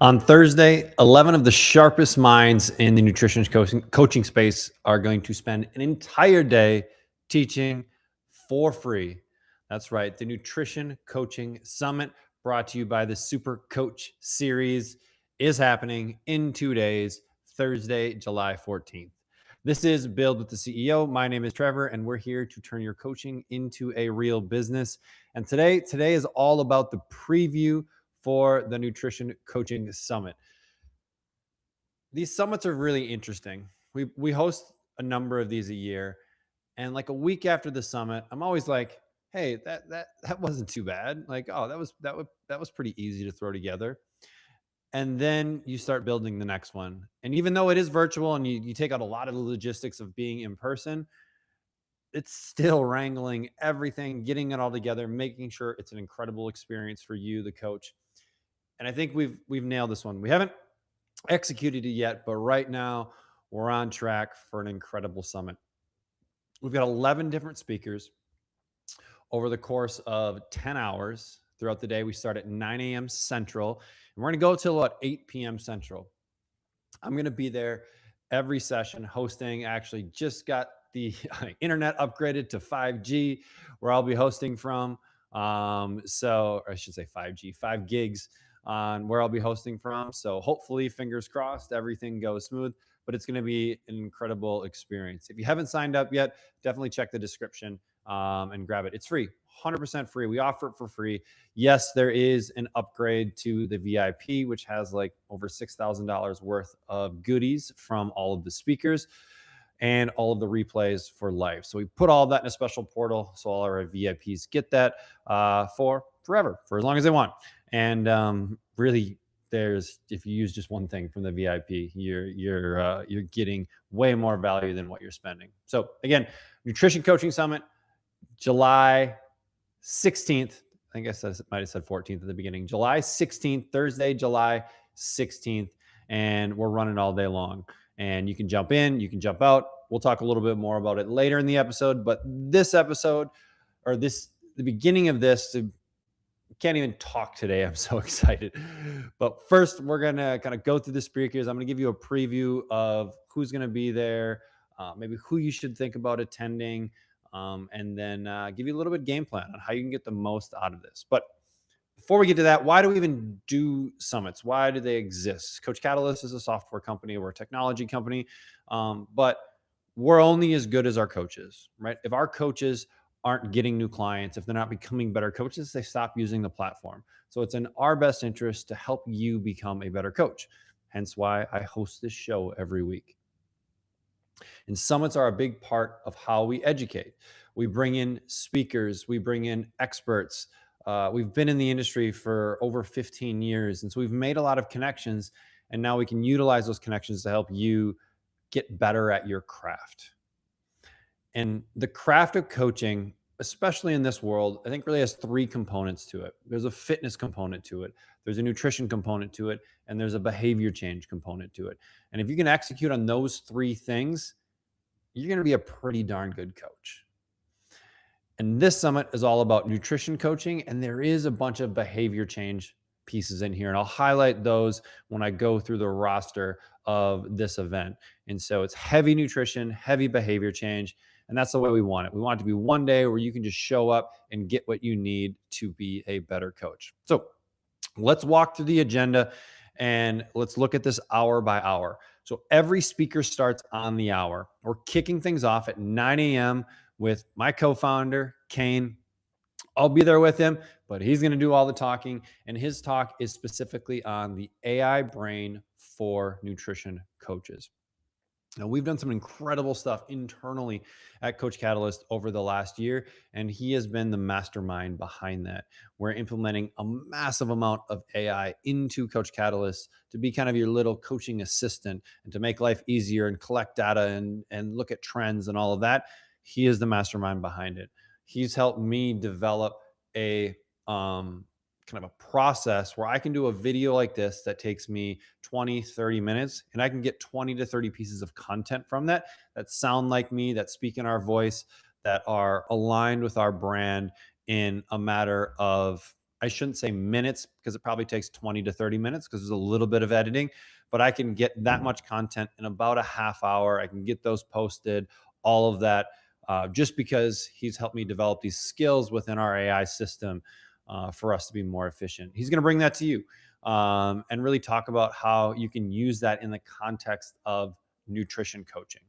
On Thursday, 11 of the sharpest minds in the nutrition coaching space are going to spend an entire day teaching for free. That's right, the Nutrition Coaching Summit, brought to you by the Super Coach Series, is happening in 2 days, Thursday, July 14th. This is Build with the CEO. My name is Trevor, and we're here to turn your coaching into a real business. And today is all about the preview for the Nutrition Coaching Summit. These summits are really interesting. We host a number of these a year, and like a week after the summit, I'm always like, "Hey, that wasn't too bad. Like, oh, that was pretty easy to throw together." And then you start building the next one. And even though it is virtual and you take out a lot of the logistics of being in person, it's still wrangling everything, getting it all together, making sure it's an incredible experience for you, the coach. And I think we've nailed this one. We haven't executed it yet, but right now we're on track for an incredible summit. We've got 11 different speakers over the course of 10 hours throughout the day. We start at 9 a.m. Central, and we're going to go till about 8 p.m. Central. I'm going to be there every session hosting. I actually just got the internet upgraded to 5G, where I'll be hosting from. So I should say 5G, 5 gigs on where I'll be hosting from. So hopefully, fingers crossed, everything goes smooth, but it's going to be an incredible experience. If you haven't signed up yet, definitely check the description and grab it. It's free, 100% free. We offer it for free. Yes, there is an upgrade to the VIP, which has like over $6,000 worth of goodies from all of the speakers and all of the replays for life. So we put all of that in a special portal, so all our VIPs get that for forever, for as long as they want. And really, if you use just one thing from the VIP, you're getting way more value than what you're spending. So again, Nutrition Coaching Summit, July 16th. I guess I might have said 14th at the beginning. July 16th, Thursday, July 16th, and we're running all day long. And you can jump in, you can jump out. We'll talk a little bit more about it later in the episode, but this episode, or the beginning of this, can't even talk today. I'm so excited. But first, we're going to kind of go through the speakers. I'm going to give you a preview of who's going to be there, maybe who you should think about attending, and then give you a little bit of game plan on how you can get the most out of this. But before we get to that, why do we even do summits? Why do they exist? Coach Catalyst is a software company. We're a technology company, but we're only as good as our coaches, right? If our coaches aren't getting new clients, if they're not becoming better coaches, they stop using the platform. So it's in our best interest to help you become a better coach. Hence why I host this show every week. And summits are a big part of how we educate. We bring in speakers, we bring in experts. We've been in the industry for over 15 years. And so we've made a lot of connections, and now we can utilize those connections to help you get better at your craft. And the craft of coaching, especially in this world, I think really has 3 components to it. There's a fitness component to it, there's a nutrition component to it, and there's a behavior change component to it. And if you can execute on those 3 things, you're going to be a pretty darn good coach. And this summit is all about nutrition coaching, and there is a bunch of behavior change pieces in here, and I'll highlight those when I go through the roster of this event. And so it's heavy nutrition, heavy behavior change, and that's the way we want it. We want it to be one day where you can just show up and get what you need to be a better coach. So let's walk through the agenda and let's look at this hour by hour. So every speaker starts on the hour. We're kicking things off at 9 a.m. with my co-founder, Kane. I'll be there with him, but he's going to do all the talking, and his talk is specifically on the AI brain for nutrition coaches. Now, we've done some incredible stuff internally at Coach Catalyst over the last year, and he has been the mastermind behind that. We're implementing a massive amount of AI into Coach Catalyst to be kind of your little coaching assistant and to make life easier and collect data and look at trends and all of that. He is the mastermind behind it. He's helped me develop a kind of a process where I can do a video like this that takes me 20, 30 minutes, and I can get 20 to 30 pieces of content from that sound like me, that speak in our voice, that are aligned with our brand in a matter of, I shouldn't say minutes, because it probably takes 20 to 30 minutes because there's a little bit of editing, but I can get that much content in about a half hour. I can get those posted, all of that, just because he's helped me develop these skills within our AI system for us to be more efficient. He's going to bring that to you and really talk about how you can use that in the context of nutrition coaching.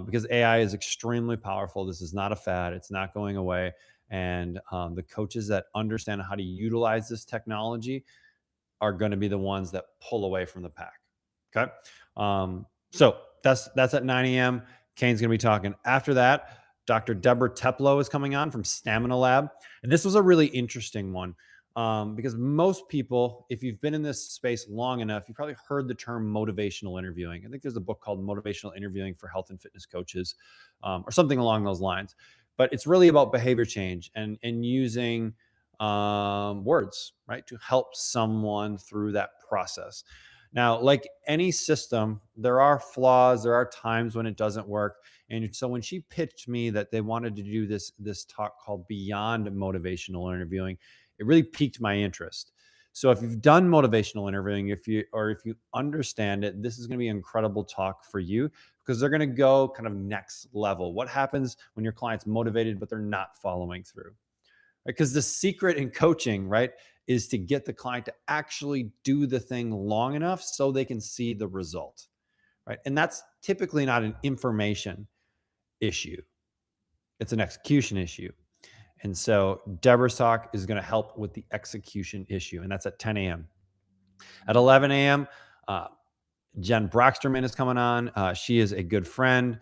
Because AI is extremely powerful. This is not a fad. It's not going away. And the coaches that understand how to utilize this technology are going to be the ones that pull away from the pack. Okay. So that's at 9 a.m. Kane's going to be talking. After that, Dr. Deborah Teplow is coming on from Stamina Lab. And this was a really interesting one because most people, if you've been in this space long enough, you've probably heard the term motivational interviewing. I think there's a book called Motivational Interviewing for Health and Fitness Coaches or something along those lines. But it's really about behavior change and using words, right, to help someone through that process. Now, like any system, there are flaws. There are times when it doesn't work. And so when she pitched me that they wanted to do this talk called Beyond Motivational Interviewing, it really piqued my interest. So if you've done motivational interviewing, if you understand it, this is going to be an incredible talk for you because they're going to go kind of next level. What happens when your client's motivated, but they're not following through? Because the secret in coaching, right, is to get the client to actually do the thing long enough so they can see the result, right? And that's typically not an information issue. It's an execution issue. And so Deborah's talk is going to help with the execution issue, and that's at 10 a.m. At 11 a.m., Jen Broxterman is coming on. She is a good friend.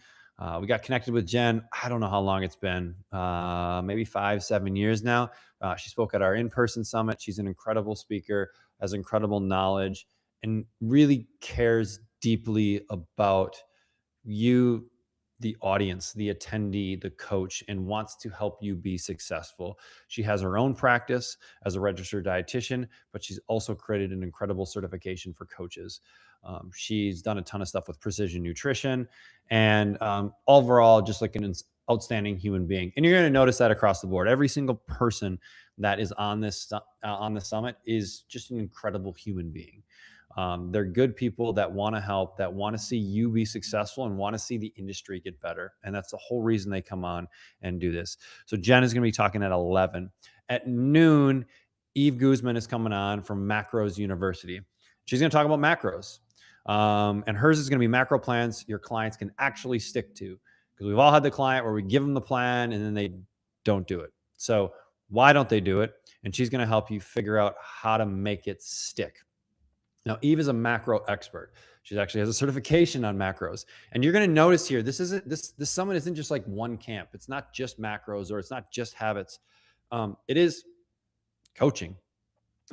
We got connected with Jen. I don't know how long it's been, maybe 5-7 years now. She spoke at our in-person summit. She's an incredible speaker, has incredible knowledge, and really cares deeply about you, the audience, the attendee, the coach, and wants to help you be successful. She has her own practice as a registered dietitian, but she's also created an incredible certification for coaches. She's done a ton of stuff with precision nutrition and overall just like an outstanding human being. And you're going to notice that across the board. Every single person that is on this on the summit is just an incredible human being. They're good people that want to help, that want to see you be successful and want to see the industry get better. And that's the whole reason they come on and do this. So Jen is going to be talking at 11. At noon, Eve Guzman is coming on from Macros University. She's going to talk about macros. And hers is going to be macro plans your clients can actually stick to. Because we've all had the client where we give them the plan and then they don't do it. So why don't they do it? And she's going to help you figure out how to make it stick. Now, Eve is a macro expert. She actually has a certification on macros. And you're going to notice here, this summit isn't just like one camp. It's not just macros or it's not just habits. It is coaching.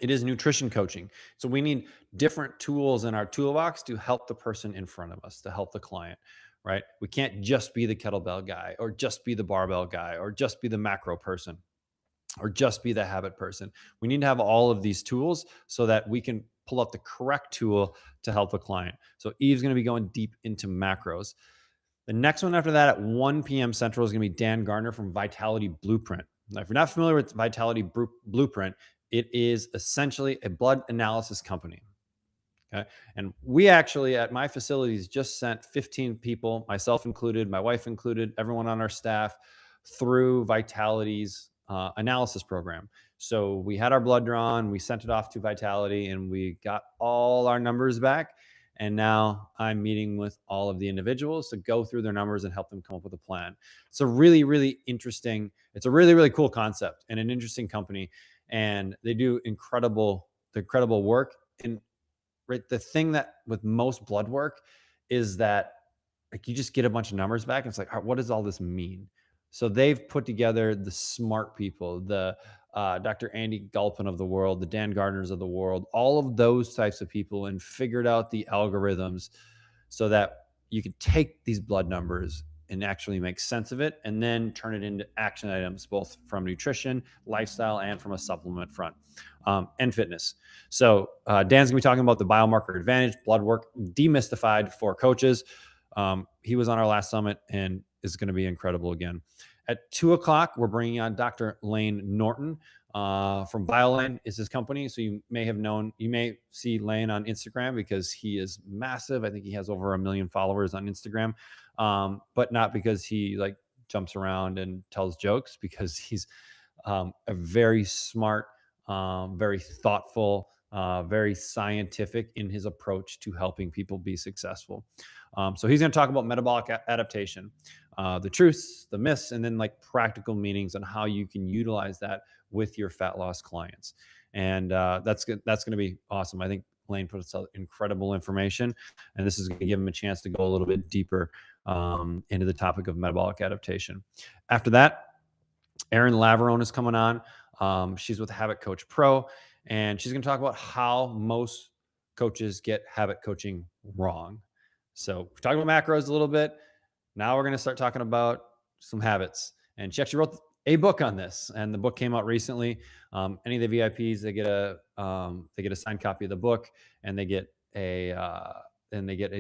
It is nutrition coaching. So we need different tools in our toolbox to help the person in front of us, to help the client, right? We can't just be the kettlebell guy or just be the barbell guy or just be the macro person or just be the habit person. We need to have all of these tools so that we can pull out the correct tool to help the client. So Eve's going to be going deep into macros. The next one after that at 1 p.m. Central is going to be Dan Garner from Vitality Blueprint. Now, if you're not familiar with Vitality Blueprint, it is essentially a blood analysis company. Okay. And we actually at my facilities just sent 15 people, myself included, my wife included, everyone on our staff through Vitality's analysis program. So we had our blood drawn, we sent it off to Vitality, and we got all our numbers back. And now I'm meeting with all of the individuals to go through their numbers and help them come up with a plan. It's a really, really interesting, it's a really, really cool concept and an interesting company. And they do incredible work. And right, the thing that with most blood work is that like you just get a bunch of numbers back. And it's like, what does all this mean? So they've put together the smart people, the Dr. Andy Galpin of the world, the Dan Gardners of the world, all of those types of people, and figured out the algorithms so that you can take these blood numbers and actually make sense of it and then turn it into action items, both from nutrition, lifestyle, and from a supplement front and fitness. So Dan's going to be talking about the biomarker advantage, blood work demystified for coaches. He was on our last summit and is going to be incredible again. At 2 o'clock, we're bringing on Dr. Layne Norton from BioLane is his company. So you may see Layne on Instagram because he is massive. I think he has over 1 million followers on Instagram, but not because he like jumps around and tells jokes, because he's a very smart, very thoughtful, very scientific in his approach to helping people be successful. So he's going to talk about metabolic adaptation, the truths, the myths, and then like practical meanings on how you can utilize that with your fat loss clients. And that's good. That's going to be awesome. I think Layne put us incredible information, and this is going to give him a chance to go a little bit deeper into the topic of metabolic adaptation. After that, Erin Laverone is coming on. She's with Habit Coach Pro, and she's going to talk about how most coaches get habit coaching wrong. So we're talking about macros a little bit. Now we're going to start talking about some habits. And she actually wrote a book on this, and the book came out recently. Any of the VIPs, they get a signed copy of the book, and they get a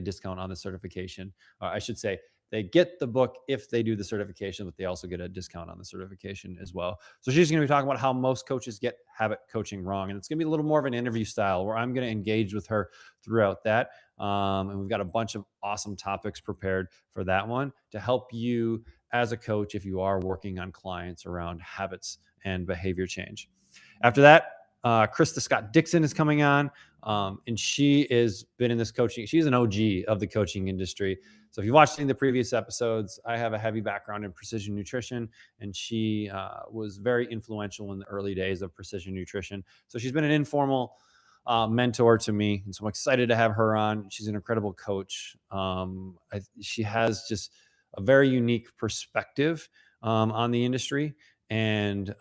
discount on the certification. I should say, they get the book if they do the certification, but they also get a discount on the certification as well. So she's going to be talking about how most coaches get habit coaching wrong. And it's going to be a little more of an interview style where I'm going to engage with her throughout that. And we've got a bunch of awesome topics prepared for that one to help you as a coach if you are working on clients around habits and behavior change. After that, Krista Scott-Dixon is coming on, and she has been in this coaching. She's an OG of the coaching industry. So if you've watched any of the previous episodes, I have a heavy background in precision nutrition, and she was very influential in the early days of precision nutrition. So she's been an informal mentor to me, and so I'm excited to have her on. She's an incredible coach. She has just a very unique perspective on the industry, and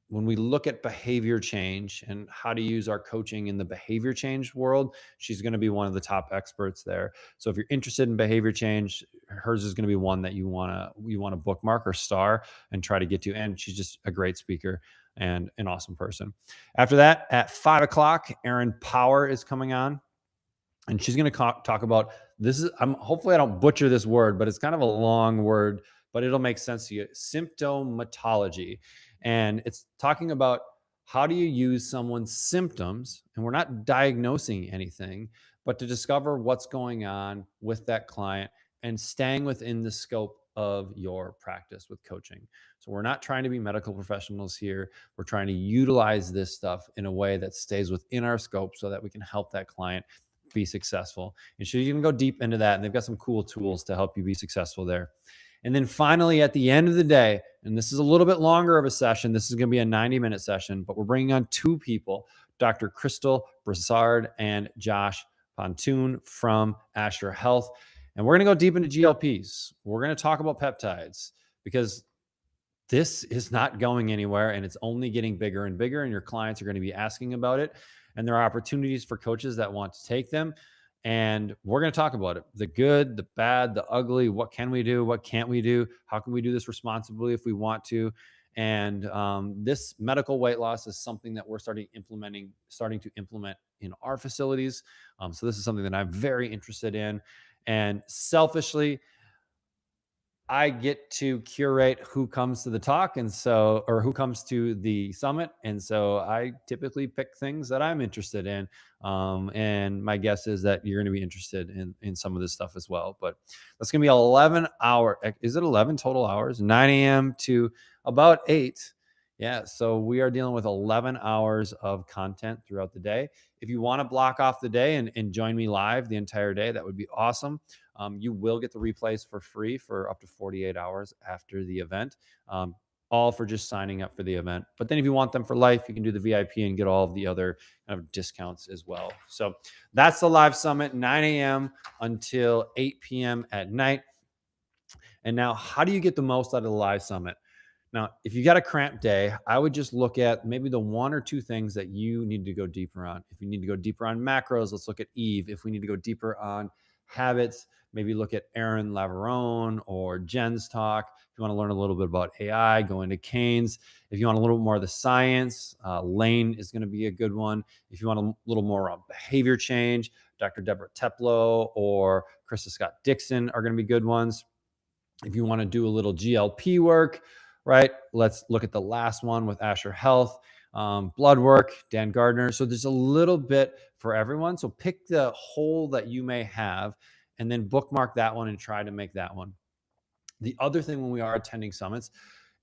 when we look at behavior change and how to use our coaching in the behavior change world, she's going to be one of the top experts there. So if you're interested in behavior change, hers is going to be one that you want to bookmark or star and try to get to. And she's just a great speaker and an awesome person. After that, at 5 o'clock, Erin Power is coming on, and she's going to talk about this. Hopefully I don't butcher this word, but it's kind of a long word, but it'll make sense to you. Symptomatology. And it's talking about how do you use someone's symptoms, and we're not diagnosing anything, but to discover what's going on with that client and staying within the scope of your practice with coaching. So we're not trying to be medical professionals here. We're trying to utilize this stuff in a way that stays within our scope so that we can help that client be successful. And so you can go deep into that, and they've got some cool tools to help you be successful there. And then finally, at the end of the day, and this is a little bit longer of a session, this is going to be a 90-minute session, but we're bringing on two people, Dr. Crystal Broussard and Josh Pontoon from Asher Health. And we're going to go deep into GLPs. We're going to talk about peptides, because this is not going anywhere, and it's only getting bigger and bigger, and your clients are going to be asking about it. And there are opportunities for coaches that want to take them. And we're going to talk about it, the good, the bad, the ugly. What can we do? What can't we do? How can we do this responsibly if we want to? And this medical weight loss is something that we're starting to implement in our facilities. So this is something that I'm very interested in. And selfishly, I get to curate who comes to the talk, or who comes to the summit. And so I typically pick things that I'm interested in. And my guess is that you're going to be interested in some of this stuff as well. But that's going to be 11 hours. Is it 11 total hours? 9 a.m. to about 8. Yeah. So we are dealing with 11 hours of content throughout the day. If you want to block off the day and join me live the entire day, that would be awesome. You will get the replays for free for up to 48 hours after the event, all for just signing up for the event. But then if you want them for life, you can do the VIP and get all of the other kind of discounts as well. So that's the live summit, 9 a.m. until 8 p.m. at night. And now, how do you get the most out of the live summit? Now, if you got a cramped day, I would just look at maybe the one or two things that you need to go deeper on. If you need to go deeper on macros, let's look at Eve. If we need to go deeper on habits, maybe look at Erin Laverone or Jen's talk. If you want to learn a little bit about AI, go into Kane's. If you want a little more of the science, Layne is going to be a good one. If you want a little more on behavior change, Dr. Deborah Teplow or Krista Scott-Dixon are going to be good ones. If you want to do a little GLP work, right? Let's look at the last one with Asher Health, blood work, Dan Garner. So there's a little bit for everyone. So pick the hole that you may have and then bookmark that one and try to make that one. The other thing when we are attending summits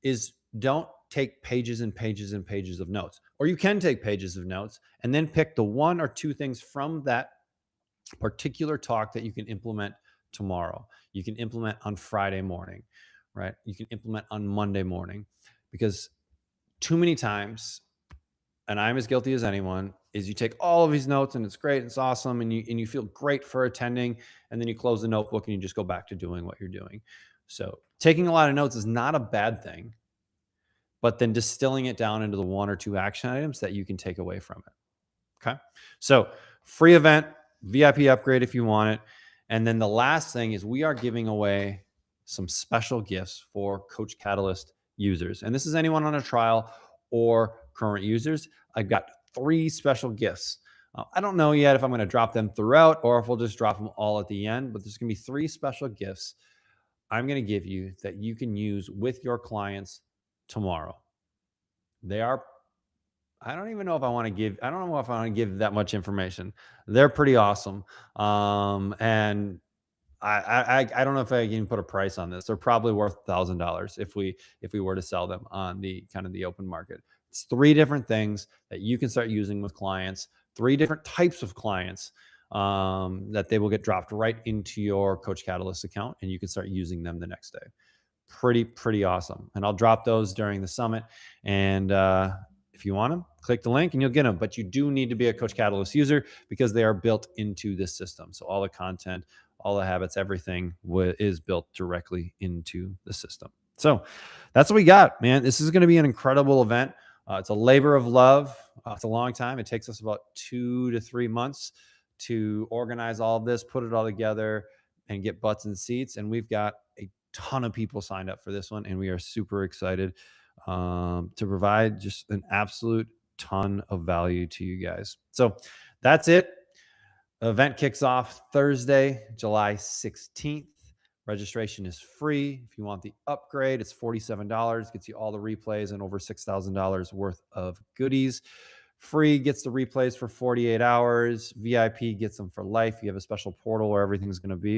is don't take pages and pages and pages of notes, or you can take pages of notes and then pick the one or two things from that particular talk that you can implement tomorrow. You can implement on Friday morning, right? You can implement on Monday morning, because too many times, and I'm as guilty as anyone, is you take all of these notes and it's great, it's awesome, and you feel great for attending, and then you close the notebook and you just go back to doing what you're doing. So taking a lot of notes is not a bad thing, but then distilling it down into the one or two action items that you can take away from it. Okay. So free event, VIP upgrade if you want it. And then the last thing is we are giving away some special gifts for Coach Catalyst users. And this is anyone on a trial or current users. I've got 3 special gifts. I don't know yet if I'm going to drop them throughout or if we'll just drop them all at the end, but there's going to be 3 special gifts I'm going to give you that you can use with your clients tomorrow. They are, I don't even know if I want to give, I don't know if I want to give that much information. They're pretty awesome. And I don't know if I can put a price on this. They're probably worth $1,000 if we were to sell them on the kind of the open market. It's 3 different things that you can start using with clients, 3 different types of clients that they will get dropped right into your Coach Catalyst account, and you can start using them the next day. Pretty awesome. And I'll drop those during the summit. And if you want them, click the link and you'll get them. But you do need to be a Coach Catalyst user because they are built into this system. So all the content, all the habits, everything is built directly into the system. So that's what we got, man. This is going to be an incredible event. It's a labor of love. It's a long time. It takes us about 2 to 3 months to organize all of this, put it all together, and get butts in seats. And we've got a ton of people signed up for this one, and we are super excited to provide just an absolute ton of value to you guys. So that's it. The event kicks off Thursday, July 16th. Registration is free. If you want the upgrade, it's $47. Gets you all the replays and over $6,000 worth of goodies. Free gets the replays for 48 hours. VIP gets them for life. You have a special portal where everything's going to be.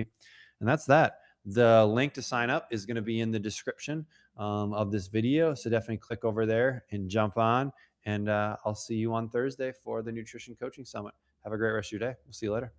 And that's that. The link to sign up is going to be in the description of this video. So definitely click over there and jump on. And I'll see you on Thursday for the Nutrition Coaching Summit. Have a great rest of your day. We'll see you later.